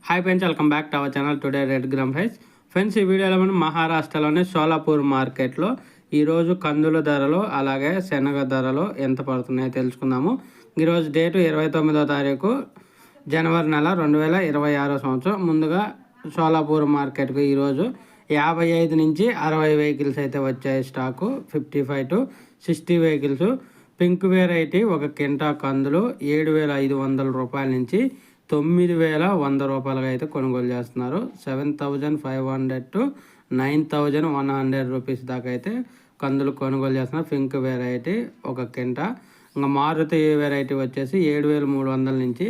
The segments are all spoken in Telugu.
Hi friends, welcome back to our channel. Today red gram rice. Friends, ఈ వీడియోలో మనం మహారాష్ట్రలోని సోలాపూర్ మార్కెట్లో ఈరోజు కందుల ధరలు అలాగే శనగ ధరలు ఎంత పడుతున్నాయో తెలుసుకుందాము. ఈరోజు డేటు 29వ తారీఖు జనవరి నెల 2026 సంవత్సరం. ముందుగా సోలాపూర్ మార్కెట్కు ఈరోజు 55 నుంచి 60 వెహికల్స్ అయితే వచ్చాయి. Stock 55 to 60 vehicles. Pink variety ఒక కింటా కందులు 7,500 రూపాయల నుంచి 9,100 రూపాయలుగా అయితే కొనుగోలు చేస్తున్నారు. 7,500 to 9,100 రూపీస్ దాకా అయితే కందులు కొనుగోలు చేస్తున్నారు. పింక్ వెరైటీ ఒక కింటా. ఇంకా మారుతి వెరైటీ వచ్చేసి 7,300 నుంచి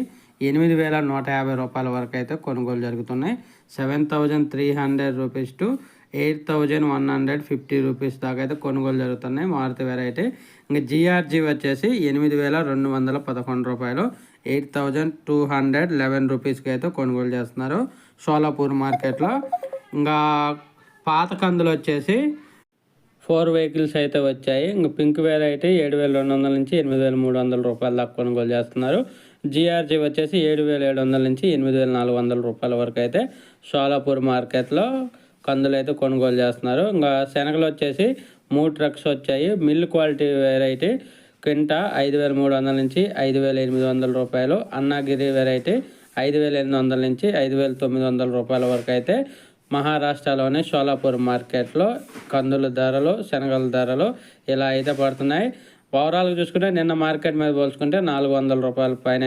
8,150 రూపాయల వరకు అయితే కొనుగోలు జరుగుతున్నాయి. 7,300 రూపీస్ టు 8,150 రూపీస్ దాకా అయితే కొనుగోలు జరుగుతున్నాయి మారుతి వెరైటీ. ఇంకా జిఆర్జీ వచ్చేసి 8,211 రూపాయలు, 8,211 రూపీస్కి అయితే కొనుగోలు చేస్తున్నారు సోలాపూర్ మార్కెట్లో. ఇంకా పాత కందులు వచ్చేసి 4 వెహికల్స్ అయితే వచ్చాయి. ఇంకా పింక్ వెరైటీ 7,200 నుంచి 8,300 రూపాయల దాకా కొనుగోలు చేస్తున్నారు. జిఆర్జీ వచ్చేసి 7,700 నుంచి 8,400 రూపాయల వరకు అయితే సోలాపూర్ మార్కెట్లో కందులు అయితే కొనుగోలు చేస్తున్నారు. ఇంకా శనగలు వచ్చేసి 3 ట్రక్స్ వచ్చాయి. మిల్ క్వాలిటీ వెరైటీ కింటా 5,300 నుంచి 5,800 రూపాయలు. అన్నాగిరి వెరైటీ 5,800 నుంచి 5,900 రూపాయల వరకు అయితే మహారాష్ట్రలోని సోలాపూర్ మార్కెట్లో కందుల ధరలు, శనగల ధరలు ఇలా అయితే పడుతున్నాయి. ఓవరాల్గా చూసుకుంటే నిన్న మార్కెట్ మీద పోల్చుకుంటే 400 రూపాయల పైన